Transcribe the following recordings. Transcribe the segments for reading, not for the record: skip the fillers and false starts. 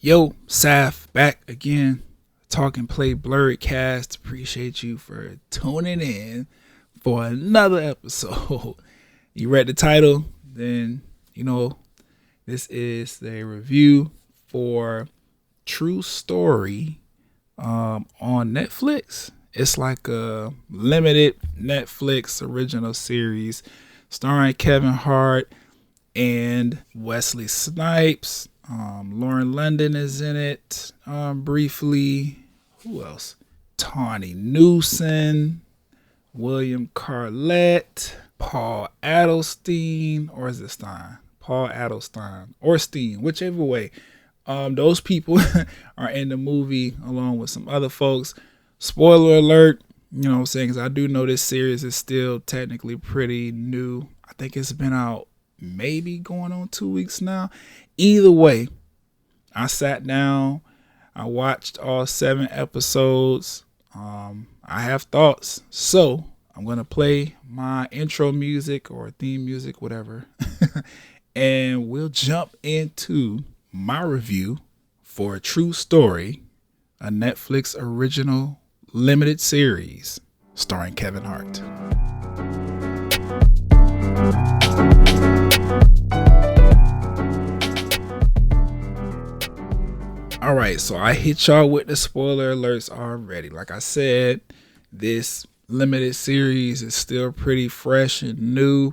Yo, Saf, back again. Talk and Play Blurred Cast. Appreciate you for tuning in for another episode. You read the title, then this is the review for True Story on Netflix. It's like a limited Netflix original series starring Kevin Hart and Wesley Snipes. Lauren London is in it briefly. Who else? Tawny Newson, William Carlett, Paul Adelstein, or is it Stein? Paul Adelstein or Steen, whichever way. Those people are in the movie along with some other folks. Spoiler alert, you know what I'm saying? Because I do know this series is still technically pretty new. I think it's been out maybe going on 2 weeks now. Either way, I sat down, I watched all 7 episodes. I have thoughts, so I'm going to play my intro music or theme music, whatever, and we'll jump into my review for A True Story, a Netflix original limited series starring Kevin Hart. All right, so I hit y'all with the spoiler alerts already. Like I said, this limited series is still pretty fresh and new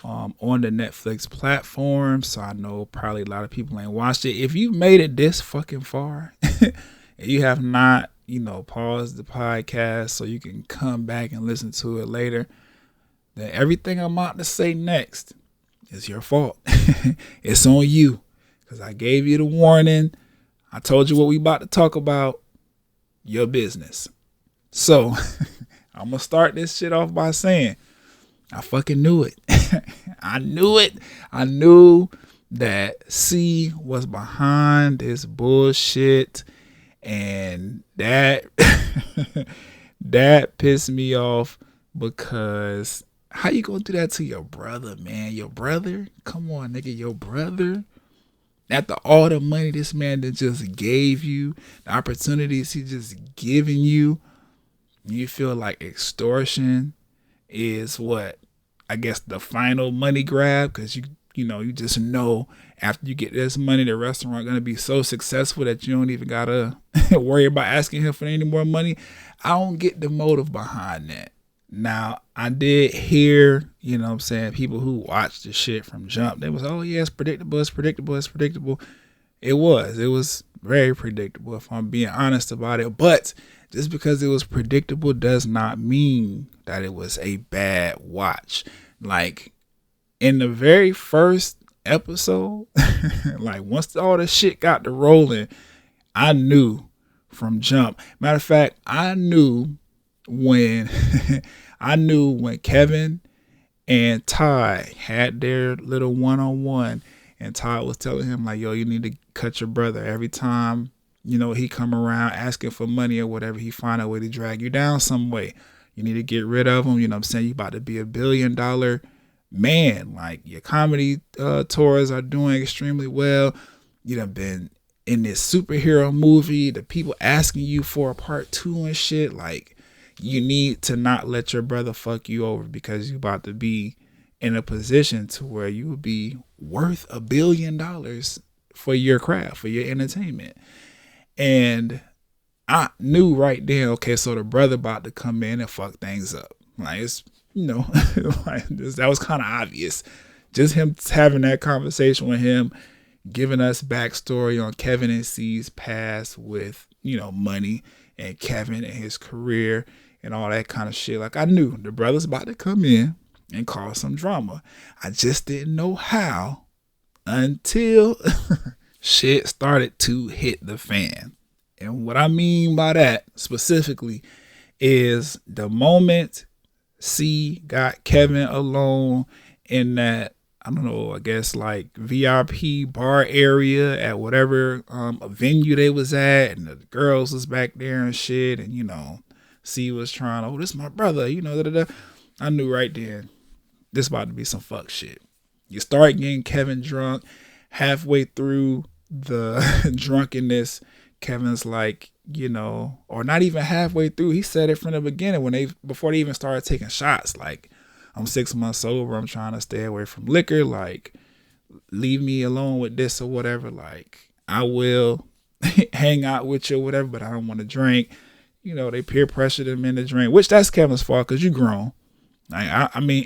on the Netflix platform. So I know probably a lot of people ain't watched it. If you made it this fucking far and you have not, paused the podcast so you can come back and listen to it later, then everything I'm about to say next is your fault. It's on you because I gave you the warning. I told you what we about to talk about. Your business. So I'm gonna start this shit off by saying I fucking knew it. I knew it. I knew that C was behind this bullshit, and that that pissed me off because how you gonna do that to your brother, man? Your brother? Come on, nigga, your brother. After all the money this man that just gave you, the opportunities he just giving you, you feel like extortion is what? I guess the final money grab, because you just know after you get this money, the restaurant gonna be so successful that you don't even gotta worry about asking him for any more money. I don't get the motive behind that. Now, I did hear, people who watched the shit from jump, they was, oh yeah, it's predictable. It was very predictable, if I'm being honest about it. But just because it was predictable does not mean that it was a bad watch. Like, in the very first episode, like once all the shit got to rolling, I knew from jump. Matter of fact, I knew when Kevin and Ty had their little one-on-one, and Ty was telling him like, yo, you need to cut your brother every time, he come around asking for money or whatever, he find a way to drag you down some way. You need to get rid of him. You know what I'm saying? You about to be $1 billion man. Like, your comedy tours are doing extremely well. You done been in this superhero movie. The people asking you for a part 2 and shit. Like, you need to not let your brother fuck you over, because you about to be in a position to where you will be worth $1 billion for your craft, for your entertainment. And I knew right then, okay, so the brother about to come in and fuck things up. Like, it's, that was kind of obvious. Just him having that conversation with him, giving us backstory on Kevin and C's past with, money, and Kevin and his career and all that kind of shit. Like, I knew the brother's about to come in and cause some drama. I just didn't know how until shit started to hit the fan. And what I mean by that specifically is the moment C got Kevin alone in that, I don't know, I guess like VIP bar area at whatever venue they was at, and the girls was back there and shit, and C was trying, oh, this is my brother, I knew right then this about to be some fuck shit. You start getting Kevin drunk halfway through the drunkenness, Kevin's like, or not even halfway through, he said it from the beginning before they even started taking shots. Like, I'm 6 months sober. I'm trying to stay away from liquor. Like, leave me alone with this or whatever. Like, I will hang out with you or whatever, but I don't want to drink. They peer pressured him into drink, which that's Kevin's fault because you grown. Like, I mean,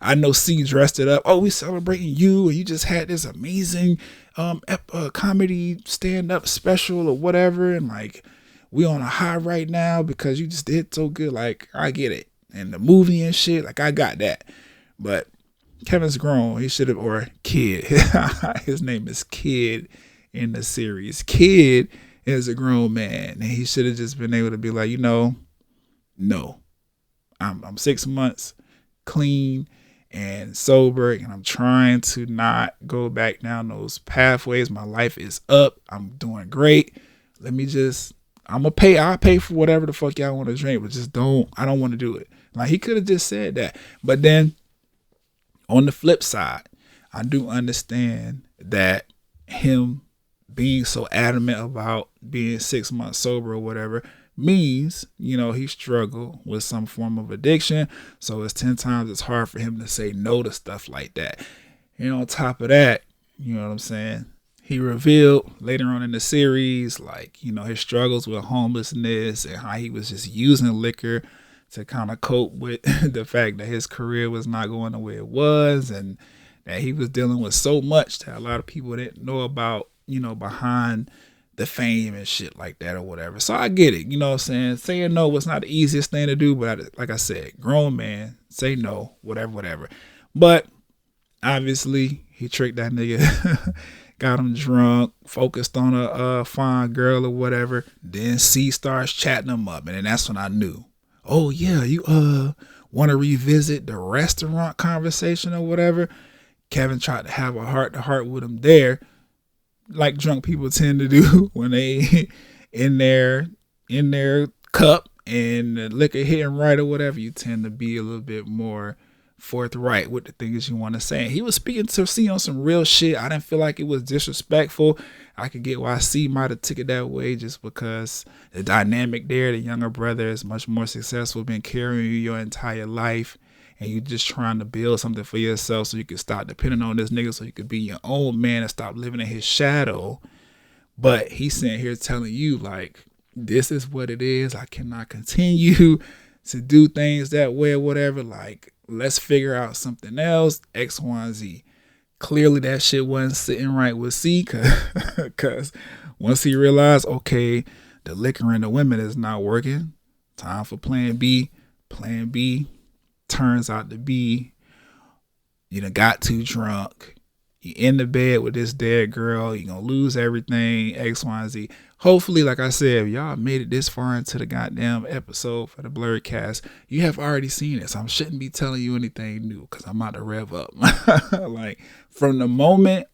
I know C dressed it up. Oh, we celebrating you, and you just had this amazing comedy stand-up special or whatever, and like, we on a high right now because you just did so good. Like, I get it. And the movie and shit, like, I got that. But Kevin's grown. He should have, or Kid. His name is Kid in the series. Kid is a grown man, and he should have just been able to be like, no, I'm 6 months clean and sober, and I'm trying to not go back down those pathways. My life is up. I'm doing great. I'll pay for whatever the fuck y'all want to drink, but I don't want to do it. Like, he could have just said that. But then on the flip side, I do understand that him being so adamant about being 6 months sober or whatever means, he struggled with some form of addiction. So it's 10 times as hard for him to say no to stuff like that. And on top of that, you know what I'm saying? He revealed later on in the series, like, his struggles with homelessness and how he was just using liquor to kind of cope with the fact that his career was not going the way it was, and that he was dealing with so much that a lot of people didn't know about, behind the fame and shit like that or whatever. So I get it, what I'm saying? Saying no was not the easiest thing to do, but like I said, grown man, say no, whatever. But obviously, he tricked that nigga, got him drunk, focused on a fine girl or whatever. Then C starts chatting him up, and then that's when I knew. Oh yeah, you want to revisit the restaurant conversation or whatever? Kevin tried to have a heart-to-heart with him there, like drunk people tend to do when they in their cup and the liquor hitting right or whatever. You tend to be a little bit more forthright with the things you want to say. And he was speaking to C on some real shit. I didn't feel like it was disrespectful. I could get why C might have took it that way, just because the dynamic there, the younger brother is much more successful, been carrying you your entire life, and you just trying to build something for yourself so you can stop depending on this nigga, so you could be your own man and stop living in his shadow. But he's sitting here telling you, like, this is what it is. I cannot continue to do things that way or whatever. Like, let's figure out something else, X, Y, and Z. Clearly that shit wasn't sitting right with C, because once he realized, okay, the liquor and the women is not working, time for plan B. Plan B turns out to be, you done got too drunk, you in the bed with this dead girl, you gonna lose everything, X, Y, and Z. Hopefully, like I said, if y'all made it this far into the goddamn episode for the Blurred Cast, you have already seen it, so I shouldn't be telling you anything new, because I'm about to rev up. Like, from the moment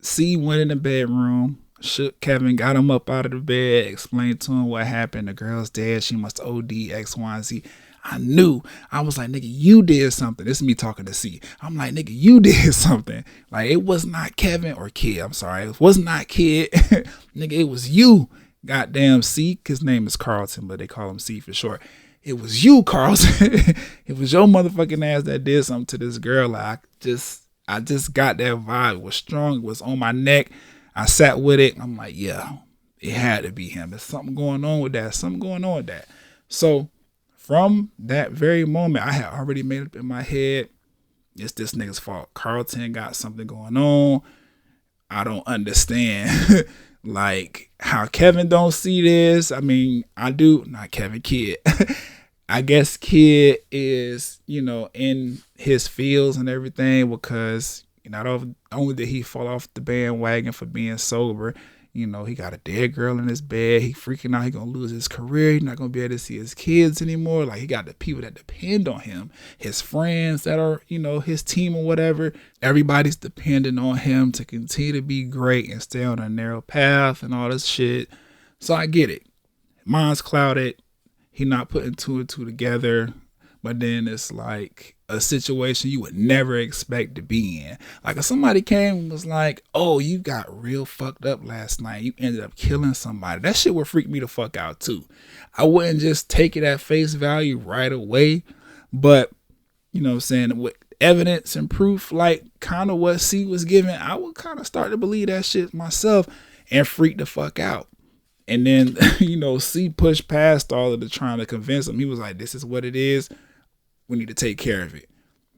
C went in the bedroom, shook Kevin, got him up out of the bed, explained to him what happened, the girl's dead, she must OD, X, Y, and Z. I knew. I was like, nigga, you did something. This is me talking to C. I'm like, nigga, you did something. Like, it was not Kevin or Kid. I'm sorry. It was not Kid. Nigga, it was you. Goddamn C. His name is Carlton, but they call him C for short. It was you, Carlton. It was your motherfucking ass that did something to this girl. Like, I just got that vibe. It was strong. It was on my neck. I sat with it. I'm like, yeah, it had to be him. There's something going on with that. Something going on with that. So, from that very moment, I had already made up in my head, it's this nigga's fault. Carlton got something going on. I don't understand like how Kevin don't see this. I mean, I do. Not Kevin, Kid. I guess Kid is, in his fields and everything, because not only did he fall off the bandwagon for being sober, he got a dead girl in his bed. He freaking out. He gonna lose his career. He's not gonna be able to see his kids anymore. Like, he got the people that depend on him, his friends that are, his team or whatever. Everybody's depending on him to continue to be great and stay on a narrow path and all this shit. So I get it. Mind's clouded. He not putting two and two together. but then it's like a situation you would never expect to be in. Like if somebody came and was like, oh, you got real fucked up last night, you ended up killing somebody, that shit would freak me the fuck out too. I wouldn't just take it at face value right away, but you know what I'm saying, with evidence and proof, like kind of what C was giving, I would kind of start to believe that shit myself and freak the fuck out. And then, you know, C pushed past all of the trying to convince him. He was like, this is what it is. We need to take care of it.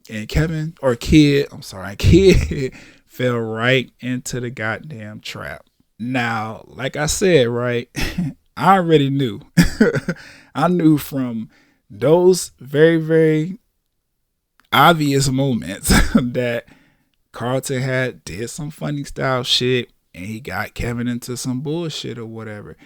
And Kid fell right into the goddamn trap. Now, like I said, right, I already knew. I knew from those very, very obvious moments that Carlton had did some funny style shit and he got Kevin into some bullshit or whatever.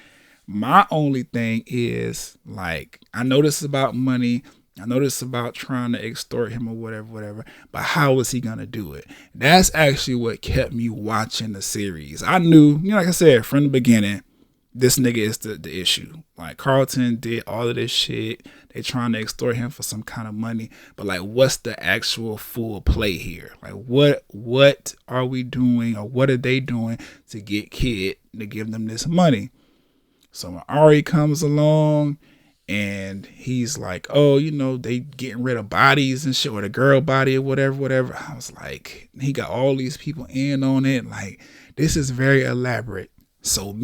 My only thing is, like, I know this is about money. I know this is about trying to extort him or whatever. But how was he going to do it? That's actually what kept me watching the series. I knew, you know, like I said, from the beginning, this nigga is the issue. Like, Carlton did all of this shit. They trying to extort him for some kind of money. But, like, what's the actual full play here? Like, what are we doing, or what are they doing to get Kid to give them this money? So when Ari comes along and he's like, oh, you know, they getting rid of bodies and shit, or the girl body or whatever. I was like, he got all these people in on it. Like, this is very elaborate. So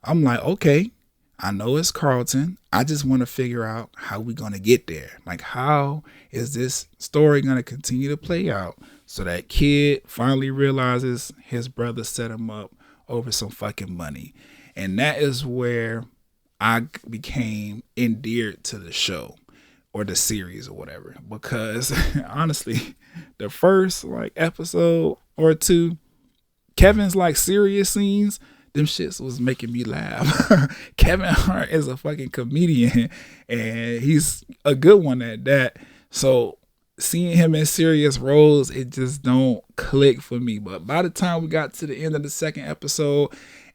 I'm like, okay, I know it's Carlton. I just want to figure out how we going to get there. Like, how is this story going to continue to play out so that Kid finally realizes his brother set him up over some fucking money? And that is where I became endeared to the show or the series or whatever. Because honestly, the first like episode or two, Kevin's like serious scenes, them shits was making me laugh. Kevin Hart is a fucking comedian and he's a good one at that. So seeing him in serious roles, it just don't click for me. But by the time we got to the end of the second episode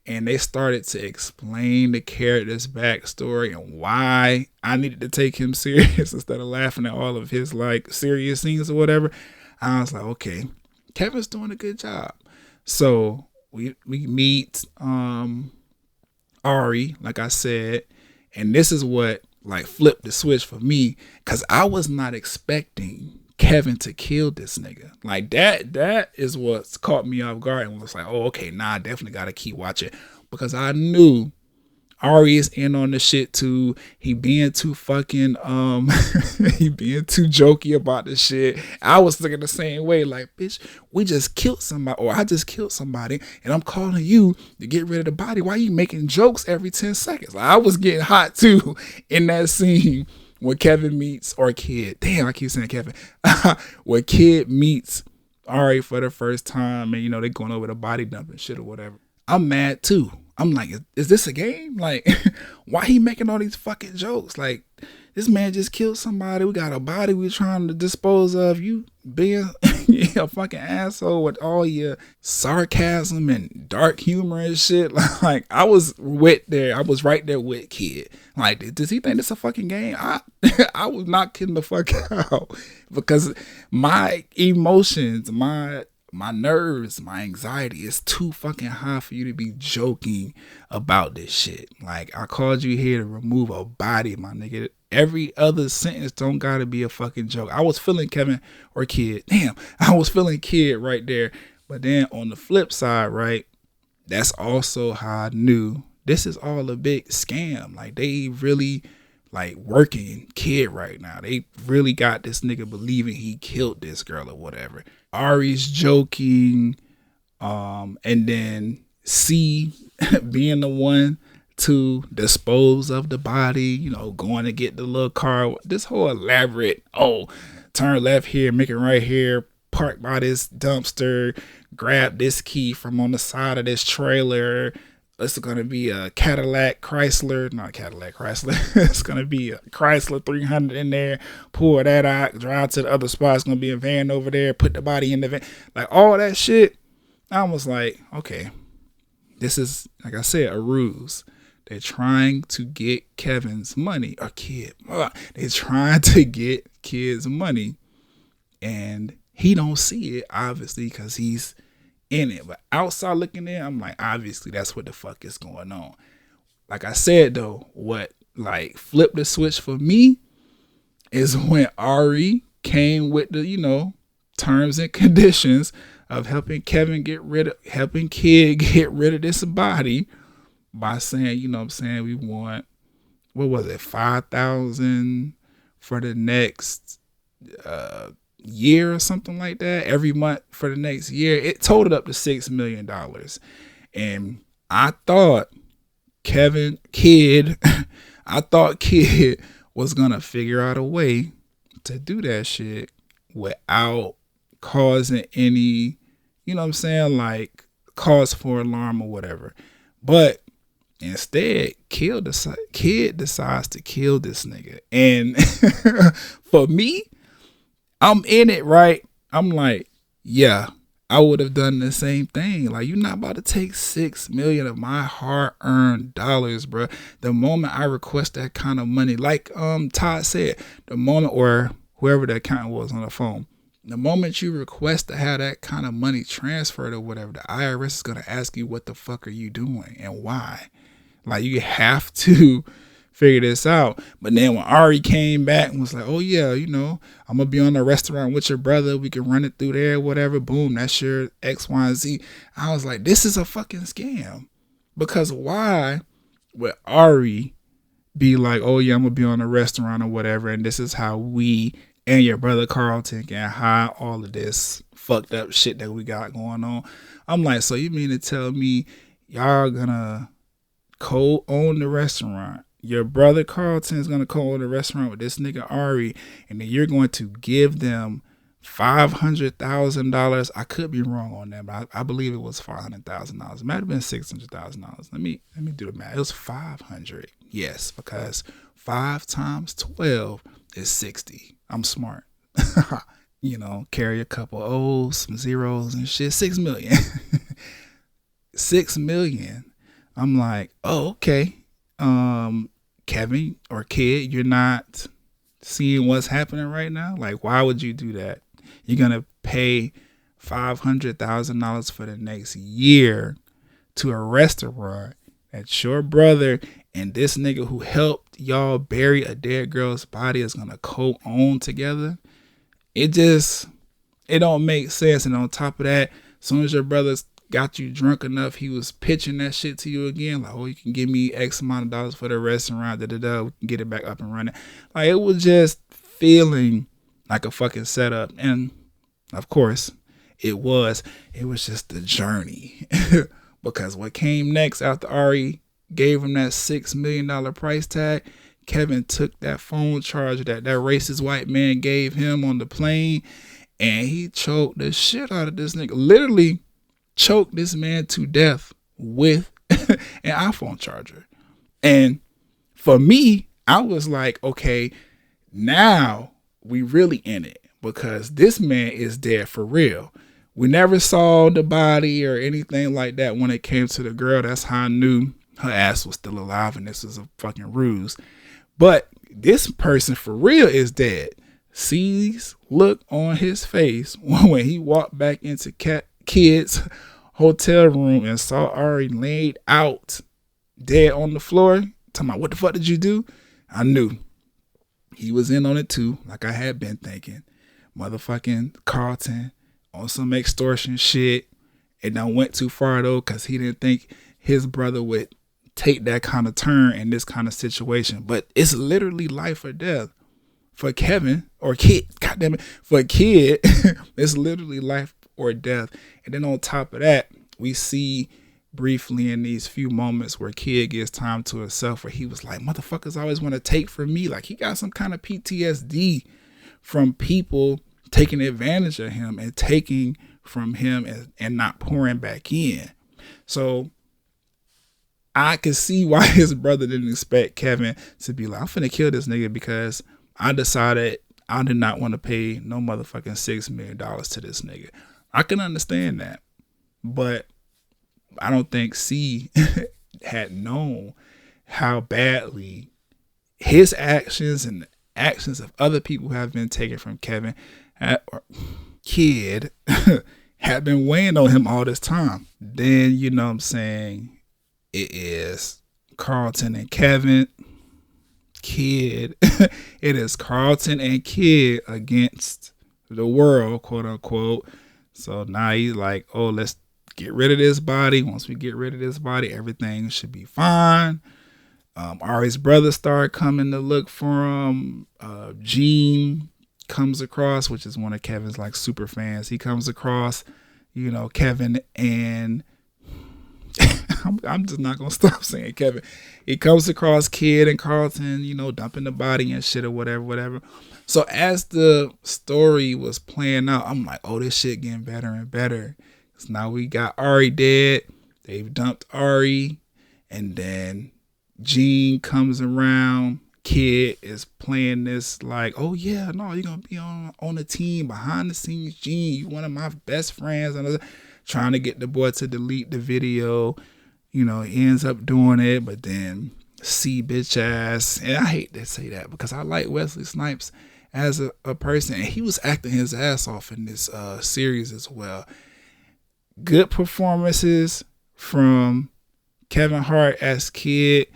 and they started to explain the character's backstory and why I needed to take him serious instead of laughing at all of his like serious scenes or whatever, I was like, okay, Kevin's doing a good job. So we meet Ari, like I said, and this is what like flipped the switch for me, because I was not expecting Kevin to kill this nigga. Like that is what's caught me off guard and was like, oh, okay, nah, I definitely gotta keep watching, because I knew Ari is in on the shit too. He being too fucking he being too jokey about the shit. I was thinking the same way, like, bitch, we just killed somebody, or I just killed somebody and I'm calling you to get rid of the body. Why are you making jokes every 10 seconds? Like, I was getting hot too in that scene when Kevin meets, or Kid, damn, I keep saying Kevin, when Kid meets Ari for the first time and, you know, they going over the body dumping shit or whatever. I'm mad too. I'm like, is this a game? Like, why he making all these fucking jokes? Like, this man just killed somebody. We got a body we're trying to dispose of. You being a fucking asshole with all your sarcasm and dark humor and shit. Like, I was right there with Kid. Like, does he think this a fucking game? I was knocking the fuck out because my emotions, my nerves, my anxiety is too fucking high for you to be joking about this shit. Like, I called you here to remove a body, my nigga. Every other sentence don't gotta be a fucking joke. I was feeling Kevin or Kid. Damn, I was feeling Kid right there. But then on the flip side, right, that's also how I knew this is all a big scam. Like, they really like working Kid right now. They really got this nigga believing he killed this girl or whatever. Ari's joking, and then C being the one to dispose of the body, you know, going to get the little car. This whole elaborate, oh, turn left here, make it right here, park by this dumpster, grab this key from on the side of this trailer. It's going to be a It's going to be a Chrysler 300 in there. Pull that out, drive to the other spot. It's going to be a van over there. Put the body in the van. Like, all that shit. I was like, okay, this is, like I said, a ruse. They're trying to get Kevin's money, or Kid. They're trying to get kids money, and he don't see it obviously because he's in it. But outside looking in, I'm like, obviously that's what the fuck is going on. Like I said though, what like flipped the switch for me is when Ari came with the, terms and conditions of helping Kid get rid of this body by saying, we want, what was it, 5,000 for the next year or something like that, every month for the next year. It totaled up to $6 million. And I thought Kid was gonna figure out a way to do that shit without causing any, like cause for alarm or whatever. But instead, Kid decides to kill this nigga. And for me, I'm in it, right? I'm like, yeah, I would have done the same thing. Like, you're not about to take $6 million of my hard-earned dollars, bro. The moment I request that kind of money, like Todd said, the moment, or whoever the accountant was on the phone, the moment you request to have that kind of money transferred or whatever, the IRS is going to ask you, what the fuck are you doing and why? Like, you have to figure this out. But then when Ari came back and was like, oh yeah, I'm gonna be on the restaurant with your brother, we can run it through there, whatever, boom, that's your X, Y, and Z. I was like, this is a fucking scam. Because why would Ari be like, oh yeah, I'm gonna be on the restaurant or whatever, and this is how we and your brother Carlton can hide all of this fucked up shit that we got going on? I'm like, so you mean to tell me y'all gonna co-own the restaurant? Your brother Carlton is going to co-own the restaurant with this nigga Ari, and then you're going to give them $500,000. I could be wrong on that, but I believe it was $500,000. It might have been $600,000. Let me do the math. It was 500. Yes, because 5 times 12 is 60. I'm smart. Carry a couple O's, some zeros and shit. 6 million. 6 million. I'm like, oh, okay. Kevin or Kid, you're not seeing what's happening right now? Like, why would you do that? You're going to pay $500,000 for the next year to a restaurant that your brother and this nigga who helped y'all bury a dead girl's body is going to co-own together? It don't make sense. And on top of that, as soon as your brother's got you drunk enough, he was pitching that shit to you again, like, oh, you can give me X amount of dollars for the restaurant, we can get it back up and running. Like, it was just feeling like a fucking setup. And of course it was just the journey. Because what came next after Ari gave him that $6 million price tag, Kevin took that phone charger that racist white man gave him on the plane, and he choked the shit out of this nigga. Literally choked this man to death with an iPhone charger. And for me, I was like, okay, now we really in it, because this man is dead for real. We never saw the body or anything like that when it came to the girl. That's how I knew her ass was still alive and this was a fucking ruse. But this person for real is dead. C's look on his face when he walked back into Kid's hotel room and saw Ari laid out dead on the floor, talking about, what the fuck did you do? I knew he was in on it too, like I had been thinking. Motherfucking Carlton on some extortion shit. It done went too far though, because he didn't think his brother would take that kind of turn in this kind of situation. But it's literally life or death for Kevin or Kid. Goddamn it, for Kid, it's literally life or death. And then on top of that, we see briefly in these few moments where Kid gets time to himself, where he was like, motherfuckers always want to take from me. Like, he got some kind of PTSD from people taking advantage of him and taking from him and not pouring back in. So I could see why his brother didn't expect Kevin to be like, I'm finna kill this nigga because I decided I did not want to pay no motherfucking $6 million to this nigga. I can understand that. But I don't think C had known how badly his actions and actions of other people have been taken from Kevin or Kid had been weighing on him all this time. Then, you know what I'm saying, it is Carlton and Kevin. Kid. It is Carlton and Kid against the world, quote unquote. So now he's like, oh, let's get rid of this body. Once we get rid of this body, everything should be fine. Ari's brother started coming to look for him. Gene comes across, which is one of Kevin's like super fans. He comes across, you know, Kevin and I'm just not gonna stop saying Kevin. He comes across Kid and Carlton, you know, dumping the body and shit or whatever. So as the story was playing out, I'm like, oh, this shit getting better and better. Cause now we got Ari dead. They've dumped Ari, and then Gene comes around. Kid is playing this like, oh yeah, no, you're gonna be on the team behind the scenes. Gene, you one of my best friends, and trying to get the boy to delete the video. You know, he ends up doing it, but then C bitch ass, and I hate to say that because I like Wesley Snipes as a person, and he was acting his ass off in this series as well. Good performances from Kevin Hart as Kid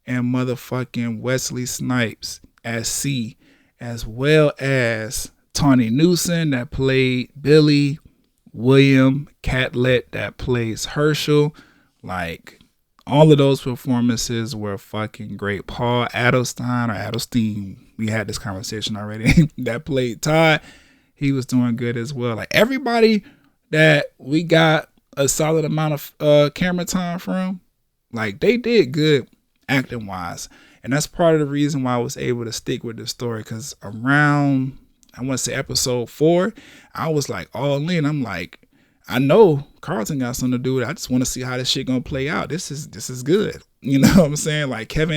and motherfucking Wesley Snipes as C, as well as Tawny Newsom that played Billy, William Catlett that plays Herschel. Like, all of those performances were fucking great. Paul Adelstein, we had this conversation already, that played Todd, he was doing good as well. Like, everybody that we got a solid amount of camera time from, like, they did good acting wise. And that's part of the reason why I was able to stick with the story, because around, I want to say episode 4, I was like all in. I'm like, I know Carlton got something to do with it. I just want to see how this shit gonna play out. This is good. You know what I'm saying? Like, Kid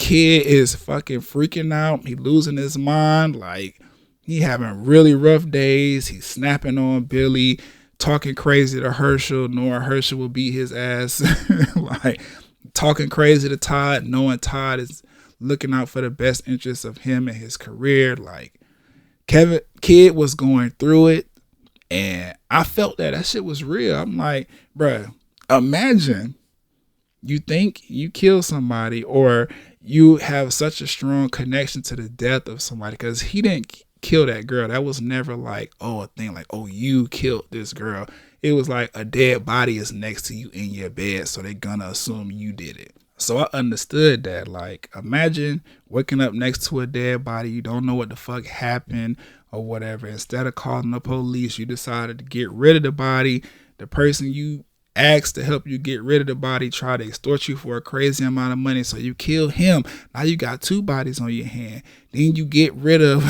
is fucking freaking out. He losing his mind. Like, he having really rough days. He's snapping on Billy, talking crazy to Herschel, knowing Herschel will beat his ass. Like, talking crazy to Todd, knowing Todd is looking out for the best interests of him and his career. Like, Kid was going through it, and I felt that shit was real. I'm like, bruh, imagine you think you kill somebody, or you have such a strong connection to the death of somebody, because he didn't kill that girl. That was never like, oh, a thing like, oh, you killed this girl. It was like a dead body is next to you in your bed, so they're gonna assume you did it. So I understood that. Like, imagine waking up next to a dead body. You don't know what the fuck happened or whatever. Instead of calling the police, you decided to get rid of the body. The person you asked to help you get rid of the body tried to extort you for a crazy amount of money, so you kill him. Now you got 2 bodies on your hand. Then you get rid of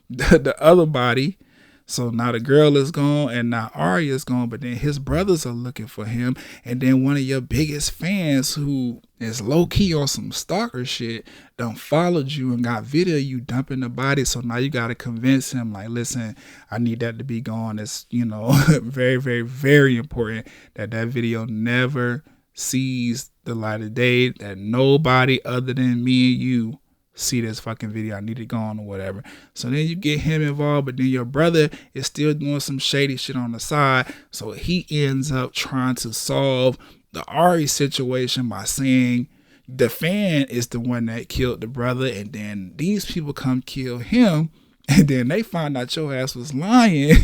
the other body. So now the girl is gone, and now Ari is gone, but then his brothers are looking for him. And then one of your biggest fans, who is low-key on some stalker shit, done followed you and got video you dumping the body. So now you got to convince him, like, listen, I need that to be gone. It's, you know, very, very, very important that video never sees the light of day, that nobody other than me and you see this fucking video. I need it gone or whatever. So then you get him involved, but then your brother is still doing some shady shit on the side. So he ends up trying to solve the Ari situation by saying the fan is the one that killed the brother, and then these people come kill him, and then they find out your ass was lying.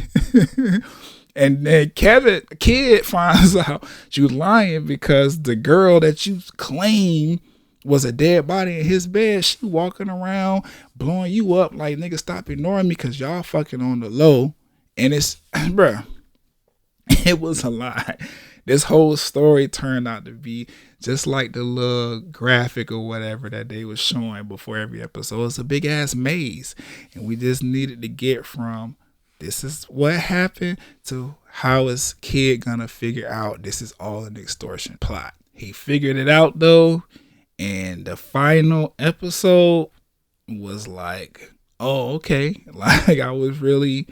And then Kid finds out you lying because the girl that you claim was a dead body in his bed, she walking around blowing you up like, nigga, stop ignoring me because y'all fucking on the low. And it's, bruh, it was a lie. This whole story turned out to be just like the little graphic or whatever that they was showing before every episode. It's a big ass maze, and we just needed to get from this is what happened to how is Kid gonna figure out this is all an extortion plot. He figured it out though. And the final episode was like, oh, okay. Like, I was really,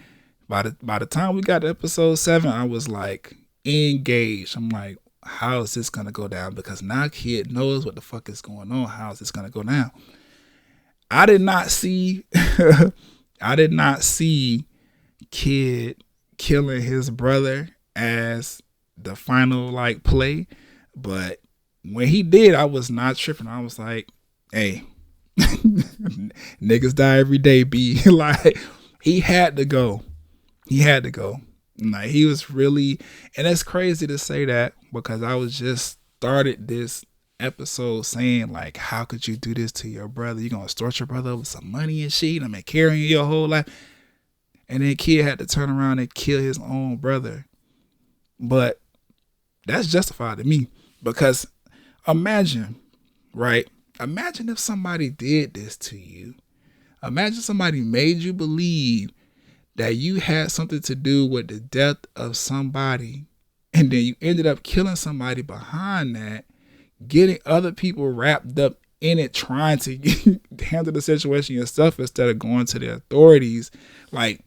by the time we got to episode 7, I was like engaged. I'm like, how is this going to go down? Because now Kid knows what the fuck is going on. How is this going to go down? I did not see I did not see Kid killing his brother as the final like play, but when he did, I was not tripping. I was like, hey, niggas die every day, B. Like, he had to go. He had to go. Like, he was really, and it's crazy to say that because I was just started this episode saying, like, how could you do this to your brother? You gonna extort your brother over some money and shit? I mean, carrying you your whole life. And then Kid had to turn around and kill his own brother. But that's justified to me because imagine, right? Imagine if somebody did this to you. Imagine somebody made you believe that you had something to do with the death of somebody, and then you ended up killing somebody behind that, getting other people wrapped up in it, trying to handle the situation yourself instead of going to the authorities. Like,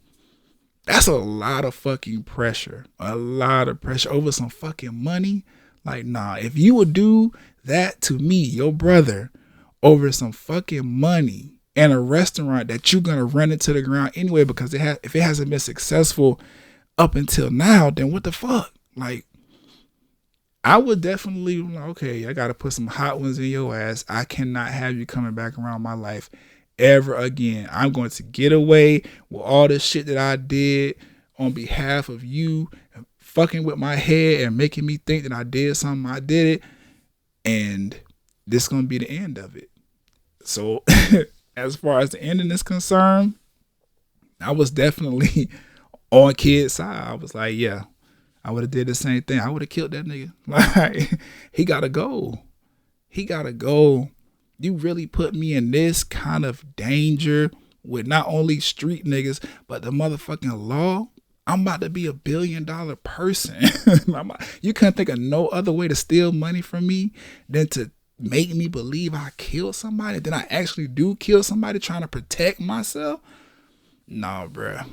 that's a lot of fucking pressure. A lot of pressure over some fucking money. Like, nah, if you would do that to me, your brother, over some fucking money and a restaurant that you're going to run into the ground anyway, because if it hasn't been successful up until now, then what the fuck? Like, I would definitely, okay, I got to put some hot ones in your ass. I cannot have you coming back around my life ever again. I'm going to get away with all the shit that I did on behalf of you, fucking with my head and making me think that I did something. I did it, and this is going to be the end of it. So as far as the ending is concerned, I was definitely on Kid's side. I was like, yeah, I would have did the same thing. I would have killed that nigga. Like, he gotta go. He gotta go. You really put me in this kind of danger with not only street niggas, but the motherfucking law. I'm about to be $1 billion person. You couldn't think of no other way to steal money from me than to make me believe I killed somebody. Then I actually do kill somebody trying to protect myself. Nah, bruh.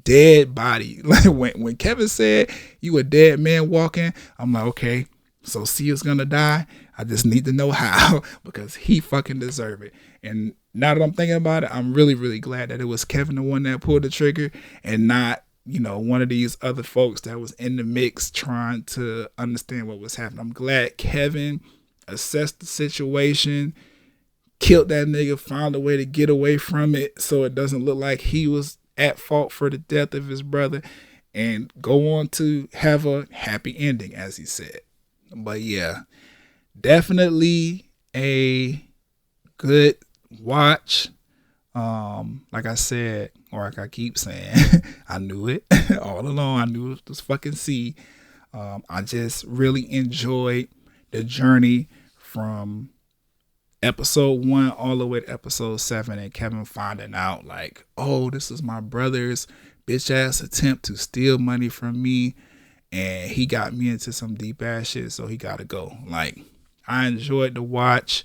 Dead body. Like when Kevin said you a dead man walking, I'm like, okay, so Sia's gonna die. I just need to know how because he fucking deserve it. And now that I'm thinking about it, I'm really, really glad that it was Kevin the one that pulled the trigger and not, one of these other folks that was in the mix trying to understand what was happening. I'm glad Kevin assessed the situation, killed that nigga, found a way to get away from it so it doesn't look like he was at fault for the death of his brother, and go on to have a happy ending, as he said. But yeah, definitely a good watch. Like I said, or like I keep saying, I knew it all along. I knew it was fucking C. I just really enjoyed the journey from episode 1 all the way to episode 7, and Kevin finding out like, oh, this is my brother's bitch ass attempt to steal money from me, and he got me into some deep ass shit, so he gotta go. Like, I enjoyed the watch.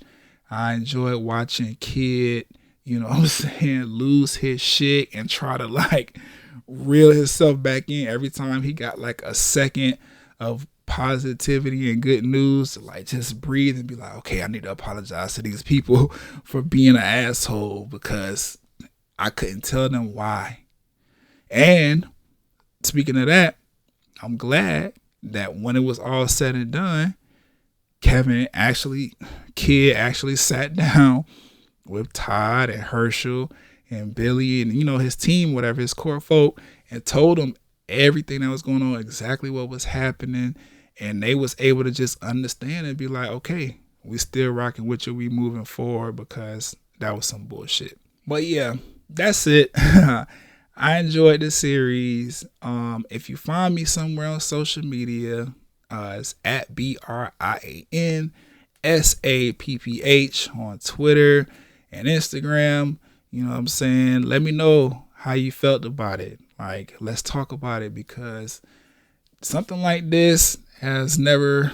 I enjoyed watching Kid, lose his shit and try to like reel himself back in every time he got like a second of positivity and good news, like just breathe and be like, okay, I need to apologize to these people for being an asshole because I couldn't tell them why. And speaking of that, I'm glad that when it was all said and done, Kid actually sat down with Todd and Herschel and Billy and his team, whatever, his core folk, and told them everything that was going on, exactly what was happening. And they was able to just understand and be like, okay, we still rocking with you, we moving forward, because that was some bullshit. But yeah, that's it. I enjoyed the series. If you find me somewhere on social media, it's at BRIANSAPPH on Twitter and Instagram. You know what I'm saying? Let me know how you felt about it. Like, let's talk about it, because something like this has never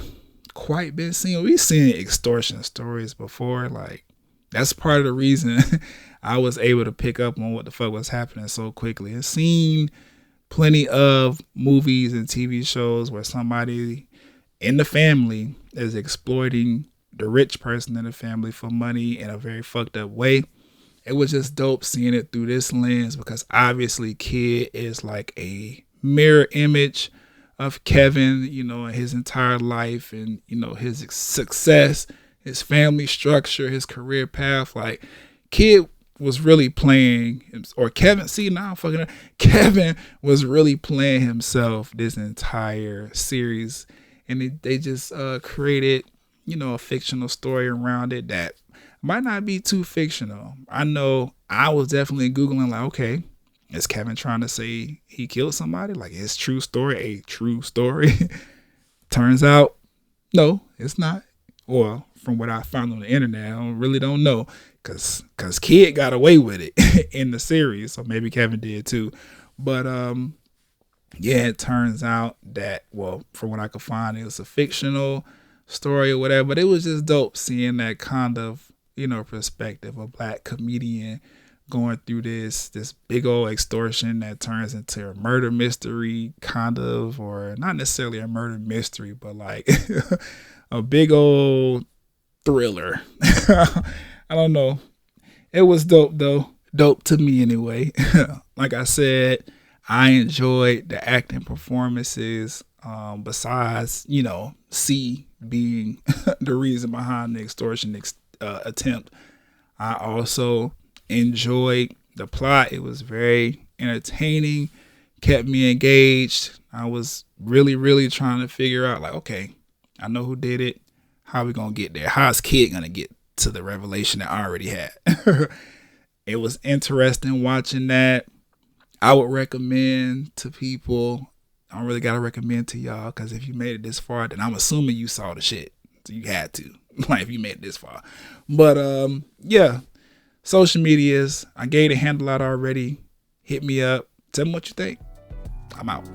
quite been seen. We've seen extortion stories before. Like, that's part of the reason I was able to pick up on what the fuck was happening so quickly. I've seen plenty of movies and TV shows where somebody in the family is exploiting the rich person in the family for money in a very fucked up way. it was just dope seeing it through this lens, because obviously Kid is like a mirror image of Kevin, you know, and his entire life, and, you know, his success, his family structure, his career path. Like, Kid was really playing, or Kevin, see, now I'm fucking up. Kevin was really playing himself this entire series, and they just created, you know, a fictional story around it that might not be too fictional. I know I was definitely Googling, like, okay, is Kevin trying to say he killed somebody? Like, is true story a true story? Turns out, no, it's not. Well, from what I found on the internet, I really don't know, cause Kid got away with it in the series, so maybe Kevin did too. But yeah, it turns out that, well, from what I could find, it was a fictional story or whatever. But it was just dope seeing that kind of, you know, perspective, a black comedian going through this big old extortion that turns into a murder mystery, kind of, or not necessarily a murder mystery, but like a big old thriller. I don't know. It was dope though. Dope to me anyway. Like I said, I enjoyed the acting performances. Besides, you know, C being the reason behind the extortion attempt, I also enjoyed the plot. It was very entertaining, kept me engaged. I was really, really trying to figure out, like, okay, I know who did it. How are we gonna get there? How's Kid gonna get to the revelation that I already had? It was interesting watching that. I would recommend to people. I don't really gotta recommend to y'all, because if you made it this far, then I'm assuming you saw the shit. So you had to. Like, if you made it this far. But yeah. Social medias, I gave the handle out already. Hit me up. Tell me what you think. I'm out.